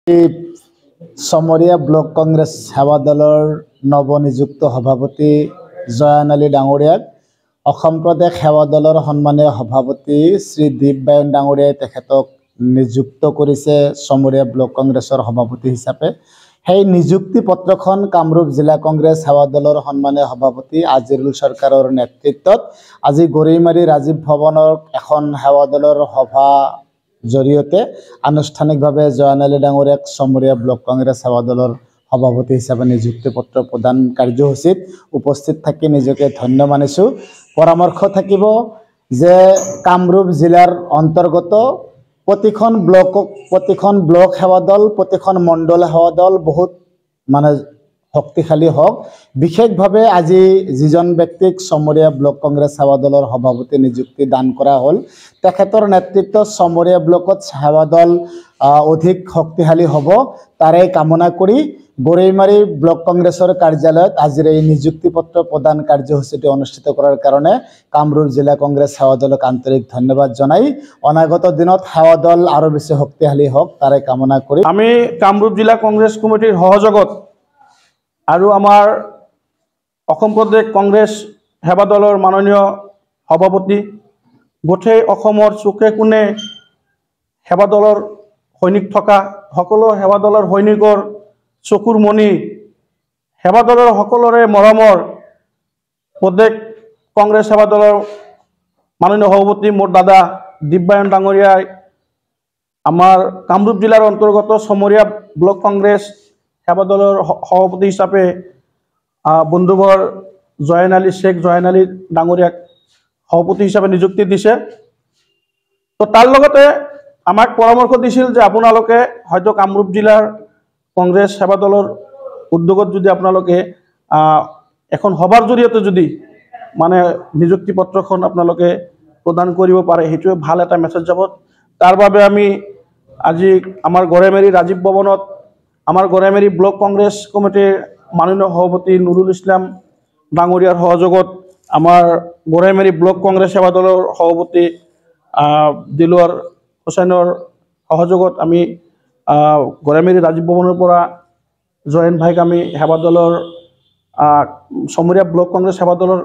Chamaria block Congress সেৱা দলৰ নৱনিযুক্ত সভাপতি জয়ন আলী ডাঙৰীয়াক অসম প্ৰদেশ সেৱা দলৰ সন্মানীয় সভাপতি শ্ৰী দীপবায়ন ডাঙৰীয়াই তেখেতক নিযুক্ত কৰিছে চমৰীয়া ব্লক কংগ্ৰেছৰ সভাপতি হিচাপে। সেই নিযুক্তি পত্ৰখন কামৰূপ জিলা কংগ্ৰেছ সেৱা দলৰ সন্মানীয় সভাপতি আজিৰুল চৰকাৰৰ নেতৃত্বত আজি গৰৈমাৰী ৰাজীৱ ভৱনৰ এখন সেৱা দলৰ সভা জৰিয়তে আনুষ্ঠানিকভাৱে জয়ন আলী ডাঙৰীয়াক চমৰীয়া ব্লক কংগ্ৰেছ সেৱা দলৰ সভাপতি হিচাপে নিযুক্তি পত্ৰ প্ৰদান কাৰ্যসূচীত উপস্থিত থাকি নিজকে ধন্য মানিছোঁ। পৰামৰ্শ থাকিব যে কামৰূপ জিলাৰ অন্তৰ্গত প্ৰতিখন ব্লক সেৱা দল, প্ৰতিখন মণ্ডল সেৱা দল বহুত শক্তিশালী হওক। বিশেষভাৱে আজি যিজন ব্যক্তিক চমৰীয়া ব্লক কংগ্ৰেছ সেৱা দলৰ সভাপতি নিযুক্তি দান কৰা হ'ল, তেখেতৰ নেতৃত্বত চমৰীয়া ব্লকত সেৱা দল অধিক শক্তিশালী হ'ব, তাৰে কামনা কৰি গৰৈমাৰী ব্লক কংগ্ৰেছৰ কাৰ্যালয়ত আজিৰ এই নিযুক্তি পত্ৰ প্ৰদান কাৰ্যসূচীটো অনুষ্ঠিত কৰাৰ কাৰণে কামৰূপ জিলা কংগ্ৰেছ সেৱা দলক আন্তৰিক ধন্যবাদ জনাই অনাগত দিনত সেৱা দল আৰু বেছি শক্তিশালী হওক তাৰে কামনা কৰি আমি কামৰূপ জিলা কংগ্ৰেছ কমিটিৰ সহযোগত আৰু আমাৰ অসম প্ৰদেশ কংগ্ৰেছ সেৱা দলৰ মাননীয় সভাপতি গোটেই অসমৰ চুকে কোণে সেৱা দলৰ সৈনিক থকা সকলো সেৱা দলৰ সৈনিকৰ চকুৰ মণি, সেৱা দলৰ সকলোৰে মৰমৰ প্ৰদেশ কংগ্ৰেছ সেৱা দলৰ মাননীয় সভাপতি মোৰ দাদা দীপবায়ন ডাঙৰীয়াই আমাৰ কামৰূপ জিলাৰ অন্তৰ্গত চমৰীয়া ব্লক কংগ্ৰেছ সেৱা দলৰ সভাপতি হিচাপে বন্ধুবৰ শ্বেখ জয়ন আলী ডাঙৰীয়াক সভাপতি হিচাপে নিযুক্তি দিছে। তো তাৰ লগতে আমাক পৰামৰ্শ দিছিল যে আপোনালোকে হয়তো কামৰূপ জিলাৰ কংগ্ৰেছ সেৱা দলৰ উদ্যোগত যদি আপোনালোকে এখন সভাৰ জৰিয়তে যদি নিযুক্তি পত্ৰখন আপোনালোকে প্ৰদান কৰিব পাৰে, সেইটোৱে ভাল এটা মেছেজ যাব। তাৰ বাবে আমি আজি আমাৰ গৰৈমাৰী ৰাজীৱ ভৱনত আমাৰ গৰৈমাৰী ব্লক কংগ্ৰেছ কমিটিৰ মাননীয় সভাপতি নুৰুল ইছলাম ডাঙৰীয়াৰ সহযোগত আমাৰ গৰৈমাৰী ব্লক কংগ্ৰেছ সেৱা দলৰ সভাপতি দিলৱাৰ হুছেইনৰ সহযোগত আমি গৰৈমাৰী ৰাজীৱ ভৱনৰ পৰা জয়ন ভাইক আমি সেৱা দলৰ চমৰীয়া ব্লক কংগ্ৰেছ সেৱা দলৰ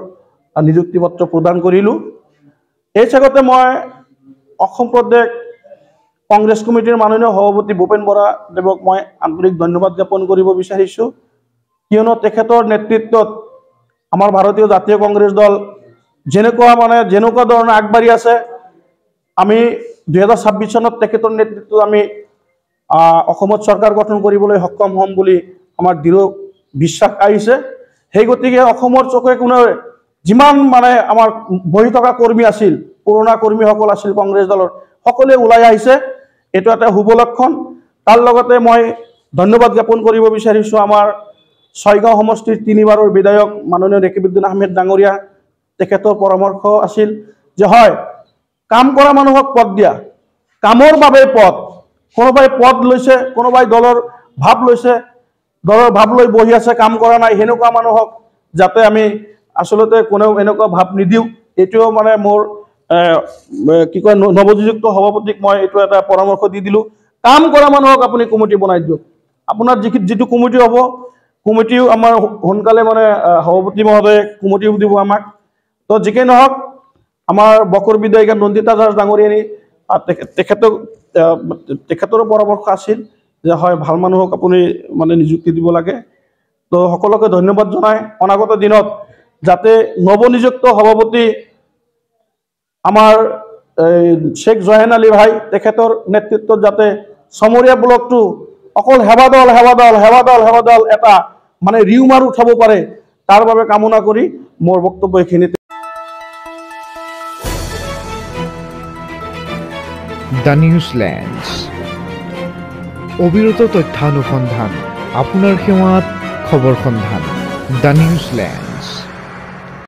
নিযুক্তি পত্ৰ প্ৰদান কৰিলোঁ। এই চেগতে মই অসম প্ৰদেশ কংগ্ৰেছ কমিটিৰ মাননীয় সভাপতি ভূপেন বৰা দেৱক মই আন্তৰিক ধন্যবাদ জ্ঞাপন কৰিব বিচাৰিছোঁ, কিয়নো তেখেতৰ নেতৃত্বত আমাৰ ভাৰতীয় জাতীয় কংগ্ৰেছ দল যেনেকুৱা ধৰণে আগবাঢ়ি আছে, আমি 2026 চনত তেখেতৰ নেতৃত্বত আমি অসমত চৰকাৰ গঠন কৰিবলৈ সক্ষম হ'ম বুলি আমাৰ দৃঢ় বিশ্বাস আহিছে। সেই গতিকে অসমৰ চুকে কোণে যিমান আমাৰ বহি থকা কৰ্মী আছিল, পুৰণা কৰ্মীসকল আছিল কংগ্ৰেছ দলৰ, সকলোৱে ওলাই আহিছে, এইটো এটা শুভ লক্ষণ। তাৰ লগতে মই ধন্যবাদ জ্ঞাপন কৰিব বিচাৰিছোঁ আমাৰ ছয়গাঁও সমষ্টিৰ 3বাৰৰ বিধায়ক মাননীয় ৰকিবউদ্দিন আহমেদ ডাঙৰীয়া। তেখেতৰ পৰামৰ্শ আছিল যে হয়, কাম কৰা মানুহক পদ দিয়া, কামৰ বাবে পদ, কোনোবাই পদ লৈছে, কোনোবাই দলৰ ভাৱ লৈছে, দলৰ ভাৱ লৈ বহি আছে, কাম কৰা নাই, সেনেকুৱা মানুহক যাতে আমি আচলতে কোনেও এনেকুৱা ভাৱ নিদিওঁ, এইটোও মোৰ নৱনিযুক্ত সভাপতিক মই এইটো এটা পৰামৰ্শ দি দিলোঁ। কাম কৰা মানুহক আপুনি কমিটি বনাই দিয়ক, আপোনাৰ যিটো কমিটি হ'ব, কমিটিও আমাৰ সোনকালে সভাপতি মহোদয়ে কমিটিও দিব আমাক। তো যিকেই নহওক, আমাৰ বকৰ বিধায়িকা নন্দিতা দাস ডাঙৰীয়ানী তেখেতৰো পৰামৰ্শ আছিল যে হয়, ভাল মানুহক আপুনি নিযুক্তি দিব লাগে। তো সকলোকে ধন্যবাদ জনাই অনাগত দিনত যাতে নৱনিযুক্ত সভাপতি আমাৰ শ্বেখ জয়ন আলী ভাই তেখেতৰ নেতৃত্বত যাতে চমৰীয়া ব্লকটো অকল সেৱা দল এটা ৰিউমাৰ উঠাব পাৰে, তাৰ বাবে কামনা কৰি মোৰ বক্তব্য এইখিনিতে। দ্য নিউজ লেন্স, অবিৰত তথ্যানুসন্ধান, আপোনাৰ সেৱাত খবৰ সন্ধান। The news lens.